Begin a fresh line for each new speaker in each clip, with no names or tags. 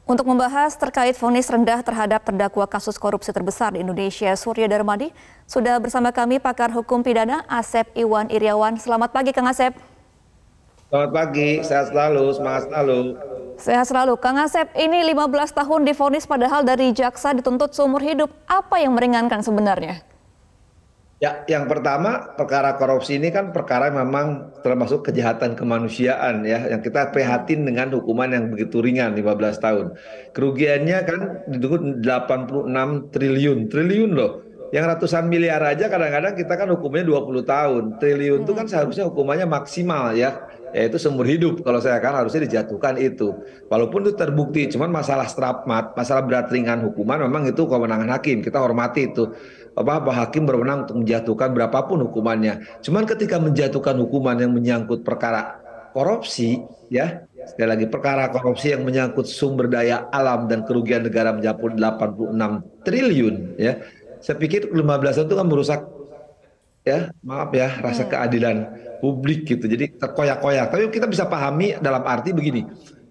Untuk membahas terkait vonis rendah terhadap terdakwa kasus korupsi terbesar di Indonesia, Surya Darmadi, sudah bersama kami pakar hukum pidana Asep Iwan Iryawan. Selamat pagi, Kang Asep.
Selamat pagi, sehat selalu, semangat selalu.
Sehat selalu. Kang Asep, ini 15 tahun divonis padahal dari jaksa dituntut seumur hidup. Apa yang meringankan sebenarnya?
Ya, yang pertama perkara korupsi ini kan perkara yang memang termasuk kejahatan kemanusiaan ya, yang kita prihatin dengan hukuman yang begitu ringan 15 tahun. Kerugiannya kan dituntut 86 triliun, triliun loh. Yang ratusan miliar aja kadang-kadang kita kan hukumnya 20 tahun. Triliun itu kan seharusnya hukumannya maksimal ya, yaitu seumur hidup. Kalau saya kan harusnya dijatuhkan itu. Walaupun itu terbukti, cuman masalah strafmat, masalah berat ringan hukuman memang itu kewenangan hakim. Kita hormati itu. Apa hakim berwenang untuk menjatuhkan berapapun hukumannya. Cuman ketika menjatuhkan hukuman yang menyangkut perkara korupsi, ya sekali lagi perkara korupsi yang menyangkut sumber daya alam dan kerugian negara mencapai 86 triliun, ya. Saya pikir 15 tahun itu kan merusak, ya maaf ya, rasa keadilan publik gitu. Jadi terkoyak-koyak. Tapi kita bisa pahami dalam arti begini.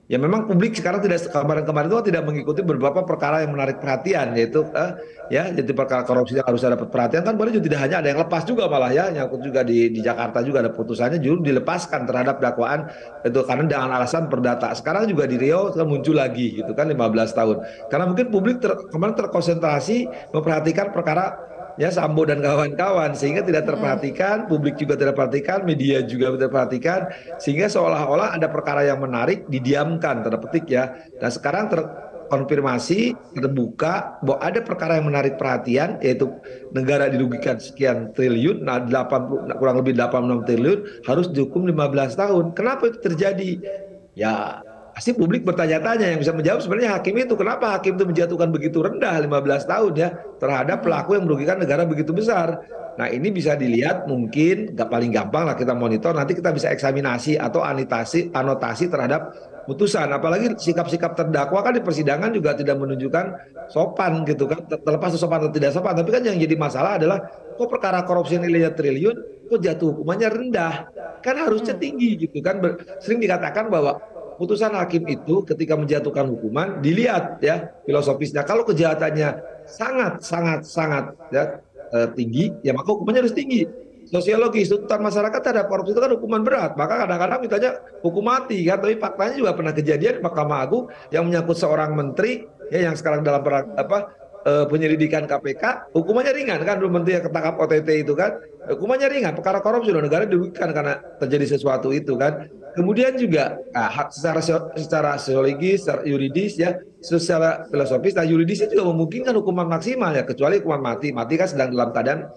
Ya memang publik sekarang tidak, kemarin-kemarin itu tidak mengikuti beberapa perkara yang menarik perhatian, yaitu ya jadi perkara korupsi yang harusnya dapat perhatian kan, baru juga tidak hanya ada yang lepas juga, malah ya nyangkut juga di Jakarta juga ada putusannya justru dilepaskan terhadap dakwaan itu karena dengan alasan perdata. Sekarang juga di Riau kan muncul lagi gitu kan 15 tahun. Karena mungkin publik kemarin terkonsentrasi memperhatikan perkara ya Sambo dan kawan-kawan, sehingga tidak terperhatikan, publik juga tidak perhatikan, media juga tidak perhatikan, sehingga seolah-olah ada perkara yang menarik didiamkan tanda petik ya. Dan sekarang terkonfirmasi terbuka bahwa ada perkara yang menarik perhatian, yaitu negara dirugikan sekian triliun, nah 80, kurang lebih 86 triliun harus dihukum 15 tahun. Kenapa itu terjadi? Ya pasti publik bertanya-tanya, yang bisa menjawab sebenarnya hakim itu. Kenapa hakim itu menjatuhkan begitu rendah 15 tahun ya terhadap pelaku yang merugikan negara begitu besar. Nah ini bisa dilihat, mungkin gak paling gampang lah kita monitor, nanti kita bisa eksaminasi atau anotasi terhadap putusan. Apalagi sikap-sikap terdakwa kan di persidangan juga tidak menunjukkan sopan gitu kan, terlepas sopan atau tidak sopan. Tapi kan yang jadi masalah adalah kok perkara korupsi nilainya triliun kok jatuh hukumannya rendah, kan harusnya tinggi gitu kan. Sering dikatakan bahwa putusan hakim itu ketika menjatuhkan hukuman dilihat ya filosofisnya. Kalau kejahatannya sangat sangat sangat ya, tinggi, ya maka hukumannya harus tinggi. Sosiologis tuntutan masyarakat terhadap korupsi itu kan hukuman berat, maka kadang-kadang mintanya hukum mati kan. Tapi faktanya juga pernah kejadian di Mahkamah Agung yang menyangkut seorang menteri ya yang sekarang dalam penyelidikan KPK, hukumannya ringan kan, dulu menteri yang ketangkap OTT itu kan, hukumannya ringan, perkara korupsi loh, negara dirugikan karena terjadi sesuatu itu kan. Kemudian juga secara sosiologis, secara yuridis ya, secara filosofis, nah yuridisnya juga memungkinkan hukuman maksimal ya, kecuali hukuman mati. Mati kan sedang dalam keadaan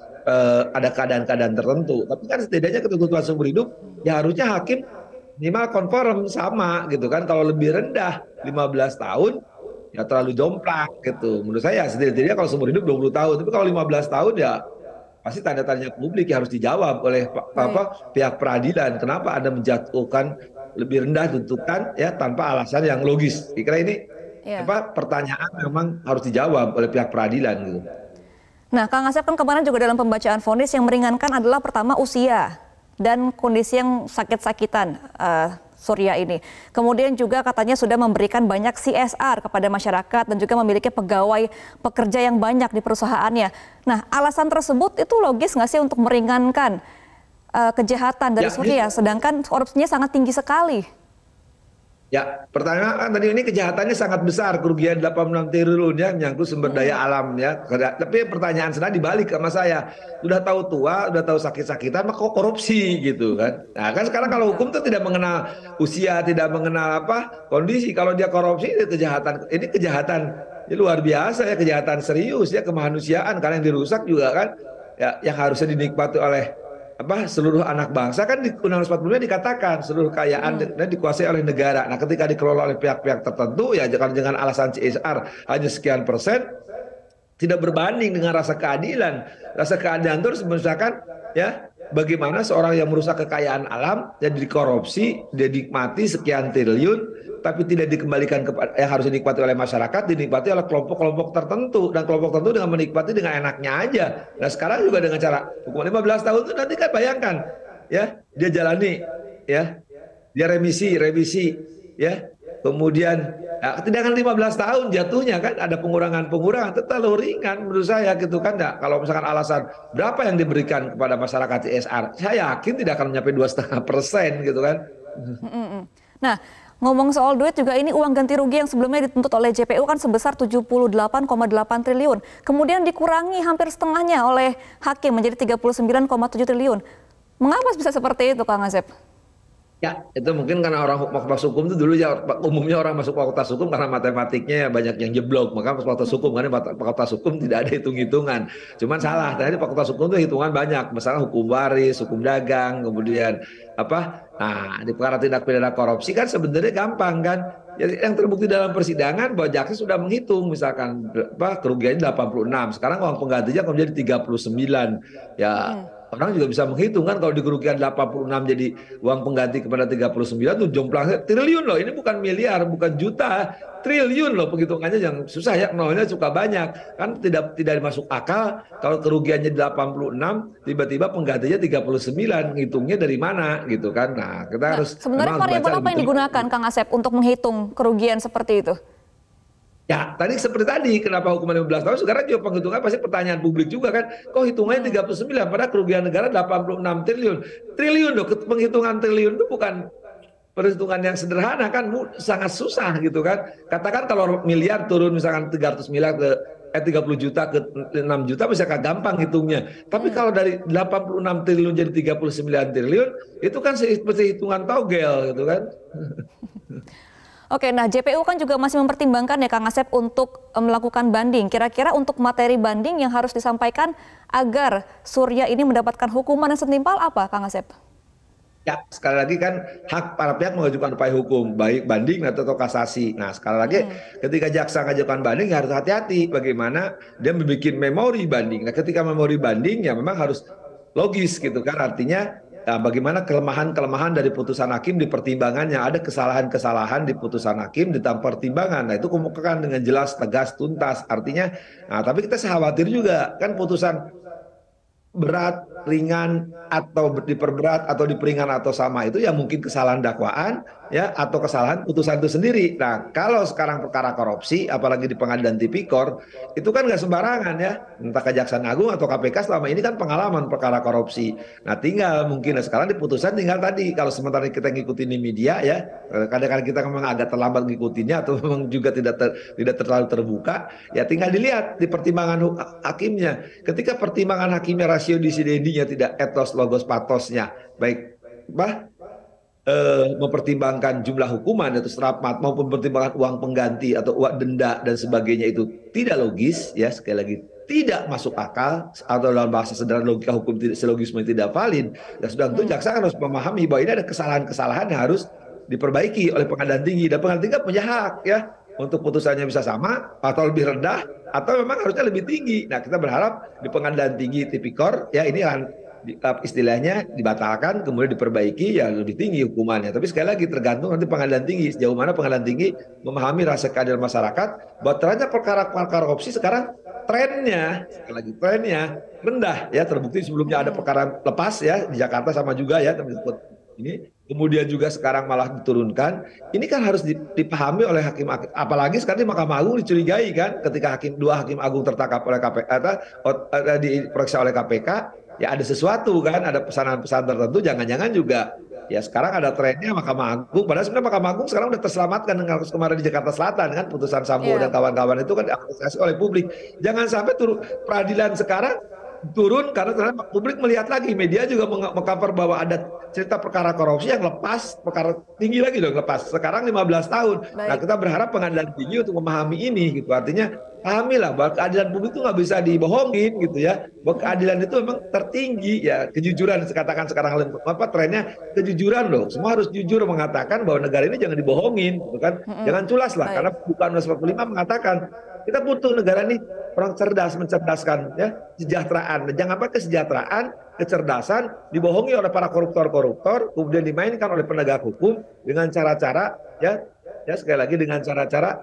ada keadaan-keadaan tertentu. Tapi kan setidaknya ketentuan seumur hidup ya harusnya hakim minimal konform sama gitu kan. Kalau lebih rendah 15 tahun ya terlalu jomplang gitu. Menurut saya setidaknya kalau seumur hidup 20 tahun, tapi kalau 15 tahun ya pasti tanda tanya publik yang harus dijawab oleh pihak peradilan. Kenapa Anda menjatuhkan lebih rendah tuntutan ya tanpa alasan yang logis? Kira ini pertanyaan memang harus dijawab oleh pihak peradilan gitu.
Nah, Kang Asep kan kemarin juga dalam pembacaan vonis yang meringankan adalah pertama usia dan kondisi yang sakit-sakitan Surya ini. Kemudian juga katanya sudah memberikan banyak CSR kepada masyarakat dan juga memiliki pegawai pekerja yang banyak di perusahaannya. Nah, alasan tersebut itu logis nggak sih untuk meringankan kejahatan dari Surya, sedangkan korupsinya sangat tinggi sekali?
Ya, pertanyaan tadi, ini kejahatannya sangat besar, kerugian 86 triliun ya, menyangkut sumber daya alam ya. Tapi pertanyaan sebenarnya dibalik sama saya. Sudah tahu tua, sudah tahu sakit-sakitan, maka kok korupsi gitu kan. Nah kan sekarang kalau hukum itu tidak mengenal usia, tidak mengenal kondisi. Kalau dia korupsi itu kejahatan. Ini kejahatan ya, luar biasa ya, kejahatan serius ya, kemanusiaan. Karena yang dirusak juga kan ya, yang harusnya dinikmati oleh seluruh anak bangsa kan, di Undang-Undang 40 dikatakan seluruh kekayaan dan dikuasai oleh negara. Nah, ketika dikelola oleh pihak-pihak tertentu ya jangan dengan alasan CSR hanya sekian persen, tidak berbanding dengan rasa keadilan. Rasa keadilan itu harus misalkan ya, bagaimana seorang yang merusak kekayaan alam dan dikorupsi, dia dinikmati sekian triliun tapi tidak dikembalikan kepada yang harus dinikmati oleh masyarakat, dinikmati oleh kelompok-kelompok tertentu, dan kelompok tertentu dengan menikmati dengan enaknya aja. Nah sekarang juga dengan cara hukuman 15 tahun itu, nanti kan bayangkan ya, dia jalani ya, dia remisi ya, Kemudian ya, dengan 15 tahun jatuhnya kan ada pengurangan-pengurangan, itu terlalu ringan menurut saya gitu kan. Nah, kalau misalkan alasan berapa yang diberikan kepada masyarakat CSR, saya yakin tidak akan mencapai 2,5% gitu kan.
Nah, ngomong soal duit juga, ini uang ganti rugi yang sebelumnya dituntut oleh JPU kan sebesar 78,8 triliun. Kemudian dikurangi hampir setengahnya oleh hakim menjadi 39,7 triliun. Mengapa bisa seperti itu, Kang Asep?
Ya, itu mungkin karena orang fakultas hukum itu dulu ya umumnya orang masuk fakultas hukum karena matematiknya ya banyak yang jeblok. Maka fakultas hukum karena fakultas hukum tidak ada hitung-hitungan. Cuman salah, tadi fakultas hukum itu hitungan banyak. Misalnya hukum waris, hukum dagang, kemudian apa? Nah, di perkara tindak pidana korupsi kan sebenarnya gampang kan. Jadi yang terbukti dalam persidangan bahwa jaksa sudah menghitung misalkan apa kerugiannya 86. Sekarang uang penggantinya menjadi 39. Ya, orang juga bisa menghitung kan kalau di kerugian 86 jadi uang pengganti kepada 39 tuh jumlahnya triliun loh. Ini bukan miliar, bukan juta, triliun loh penghitungannya yang susah ya, nolnya suka banyak. Kan tidak masuk akal kalau kerugiannya 86 tiba-tiba penggantinya 39, ngitungnya dari mana gitu kan. Nah, kita harus
sebenarnya variabel apa yang digunakan Kang Asep untuk menghitung kerugian seperti itu?
Ya, tadi seperti tadi, kenapa hukuman 15 tahun, sekarang juga penghitungan pasti pertanyaan publik juga kan, kok hitungannya 39, padahal kerugian negara 86 triliun. Triliun loh, penghitungan triliun itu bukan perhitungan yang sederhana kan, sangat susah gitu kan. Katakan kalau miliar turun misalkan 300 miliar ke 30 juta ke 6 juta bisa gampang hitungnya. Tapi kalau dari 86 triliun jadi 39 triliun, itu kan seperti hitungan togel gitu kan.
Oke, nah JPU kan juga masih mempertimbangkan ya Kang Asep untuk melakukan banding. Kira-kira untuk materi banding yang harus disampaikan agar Surya ini mendapatkan hukuman yang setimpal apa, Kang Asep?
Ya, sekali lagi kan hak para pihak mengajukan upaya hukum, baik banding atau kasasi. Nah, sekali lagi ketika jaksa mengajukan banding ya harus hati-hati bagaimana dia membuat memori banding. Nah, ketika memori banding ya memang harus logis gitu kan, artinya bagaimana kelemahan-kelemahan dari putusan hakim di pertimbangannya, ada kesalahan-kesalahan di putusan hakim di dalam pertimbangan. Nah, itu kemukakan dengan jelas, tegas, tuntas. Artinya, nah, tapi kita khawatir juga kan putusan berat, ringan, atau diperberat, atau diperingan, atau sama itu ya mungkin kesalahan dakwaan, ya, atau kesalahan putusan itu sendiri. Nah, kalau sekarang perkara korupsi, apalagi di pengadilan tipikor, itu kan nggak sembarangan ya, entah Kejaksaan Agung atau KPK selama ini kan pengalaman perkara korupsi. Nah, tinggal mungkin sekarang di putusan tinggal tadi, kalau sementara kita ngikutin di media ya, kadang-kadang kita memang agak terlambat ngikutinnya atau memang juga tidak terlalu terbuka, ya tinggal dilihat di pertimbangan hakimnya. Ketika pertimbangan hakimnya rasio disidendinya tidak etos logos patosnya, baik mempertimbangkan jumlah hukuman atau serapat maupun mempertimbangkan uang pengganti atau uang denda dan sebagainya itu tidak logis, ya sekali lagi tidak masuk akal atau dalam bahasa sederhana logika hukum selogisme tidak valid, ya sudah tentu jaksa harus memahami bahwa ini ada kesalahan-kesalahan yang harus diperbaiki oleh pengadilan tinggi, dan pengadilan tinggi punya hak ya untuk putusannya bisa sama atau lebih rendah atau memang harusnya lebih tinggi. Nah, kita berharap di pengadilan tinggi tipikor ya ini istilahnya dibatalkan kemudian diperbaiki ya lebih tinggi hukumannya. Tapi sekali lagi tergantung nanti pengadilan tinggi sejauh mana pengadilan tinggi memahami rasa keadilan masyarakat bahwa ternyata perkara korupsi sekarang trennya sekali lagi trennya rendah ya, terbukti sebelumnya ada perkara lepas ya di Jakarta sama juga ya ini, kemudian juga sekarang malah diturunkan. Ini kan harus dipahami oleh hakim, apalagi sekarang di Mahkamah Agung dicurigai kan ketika dua hakim agung tertangkap oleh KPK diperiksa oleh KPK, ya ada sesuatu kan, ada pesanan-pesan tertentu, jangan-jangan juga ya sekarang ada trennya Mahkamah Agung, padahal sebenarnya Mahkamah Agung sekarang udah terselamatkan dengan kasus kemarin di Jakarta Selatan kan, putusan Sambo dan kawan-kawan itu kan diapresiasi oleh publik. Jangan sampai peradilan sekarang turun karena ternyata publik melihat lagi, media juga mengcover bahwa ada cerita perkara korupsi yang lepas, perkara tinggi lagi dong lepas, sekarang 15 tahun. Baik. Nah, kita berharap pengadilan tinggi untuk memahami ini gitu, artinya pahamilah bahwa keadilan publik itu nggak bisa dibohongin gitu ya, bahwa keadilan itu memang tertinggi ya, kejujuran katakan sekarang apa trennya kejujuran loh, semua harus jujur mengatakan bahwa negara ini jangan dibohongin gitu kan, jangan culas lah. Baik. Karena bukan 45 mengatakan kita butuh negara ini orang cerdas, mencerdaskan ya, kesejahteraan. Jangan sampai kesejahteraan, kecerdasan dibohongi oleh para koruptor-koruptor, kemudian dimainkan oleh penegak hukum dengan cara-cara ya sekali lagi dengan cara-cara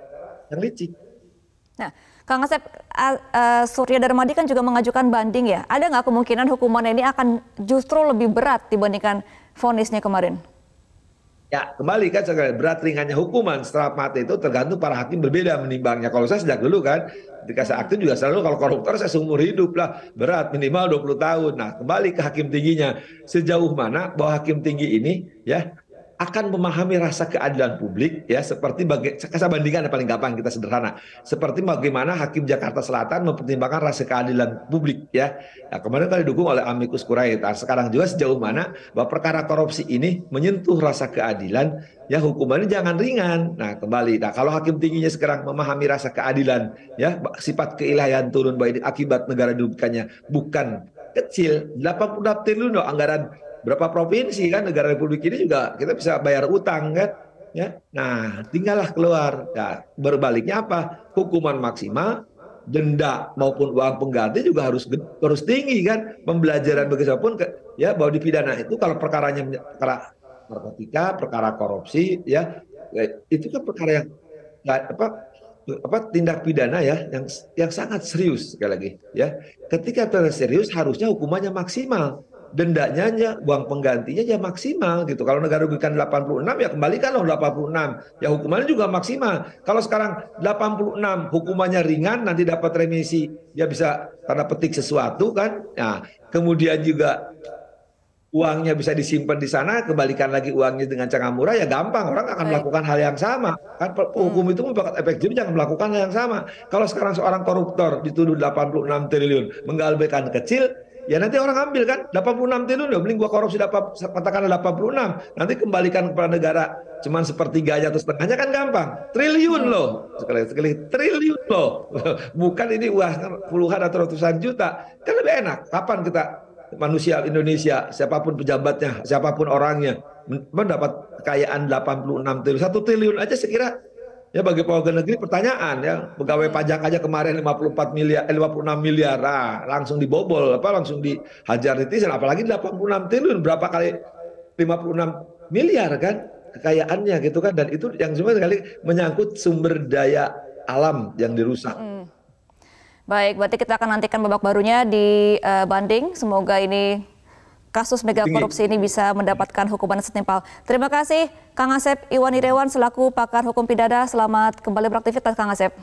yang licik.
Nah, Kang Asep, Surya Darmadi kan juga mengajukan banding ya. Ada nggak kemungkinan hukuman ini akan justru lebih berat dibandingkan vonisnya kemarin?
Ya, kembali kan berat ringannya hukuman setelah mati itu tergantung para hakim berbeda menimbangnya. Kalau saya sejak dulu kan, ketika saya aktif juga selalu kalau koruptor saya seumur hidup lah, berat minimal 20 tahun. Nah, kembali ke hakim tingginya. Sejauh mana bahwa hakim tinggi ini ya akan memahami rasa keadilan publik ya seperti saya bandingkan yang paling gampang kita sederhana seperti bagaimana hakim Jakarta Selatan mempertimbangkan rasa keadilan publik ya. Nah, kemarin kan didukung oleh amicus curiae. Nah, sekarang juga sejauh mana bahwa perkara korupsi ini menyentuh rasa keadilan ya hukumannya jangan ringan. Nah, kembali. Nah, kalau hakim tingginya sekarang memahami rasa keadilan ya sifat keilahian turun bahwa ini akibat negara dirugikannya bukan kecil 86 triliun loh anggaran berapa provinsi kan negara Republik ini juga kita bisa bayar utang kan ya. Nah, tinggallah keluar. Ya, berbaliknya apa? Hukuman maksimal, denda maupun uang pengganti juga harus tinggi kan. Pembelajaran bagi siapapun ya bahwa di pidana itu kalau perkaranya perkara narkotika, perkara korupsi ya, itu kan perkara yang tindak pidana ya yang sangat serius sekali lagi ya. Ketika serius harusnya hukumannya maksimal, dendanya aja, uang penggantinya ya maksimal gitu. Kalau negara rugikan 86 ya kembalikan loh 86. Ya hukumannya juga maksimal. Kalau sekarang 86 hukumannya ringan nanti dapat remisi dia bisa tanda petik sesuatu kan. Nah, kemudian juga uangnya bisa disimpan di sana, kembalikan lagi uangnya dengan cara murah, ya gampang. Orang akan
Baik.
melakukan hal yang sama. Kan hukum itu membuat efek jerah, jangan melakukan hal yang sama. Kalau sekarang seorang koruptor dituduh 86 triliun, menggalbaikan kecil, ya nanti orang ambil kan 86 triliun, loh, mending gua korupsi katakanlah 86, nanti kembalikan kepada negara cuman sepertiganya atau setengahnya kan gampang. Triliun loh, sekali triliun loh. Bukan ini uang puluhan atau ratusan juta. Kan lebih enak. Kapan kita manusia Indonesia, siapapun pejabatnya, siapapun orangnya, mendapat kekayaan 86 triliun. 1 triliun aja sekira ya bagi pegawai negeri pertanyaan ya. Pegawai pajak aja kemarin 54 miliar, 56 miliar, langsung dibobol, langsung dihajar netizen, apalagi 86 triliun, berapa kali 56 miliar kan kekayaannya gitu kan, dan itu yang cuma sekali menyangkut sumber daya alam yang dirusak.
Baik, berarti kita akan nantikan babak barunya di banding. Semoga ini kasus mega korupsi ini bisa mendapatkan hukuman setimpal. Terima kasih Kang Asep Iwan Irawan selaku pakar hukum pidana. Selamat kembali beraktivitas Kang Asep.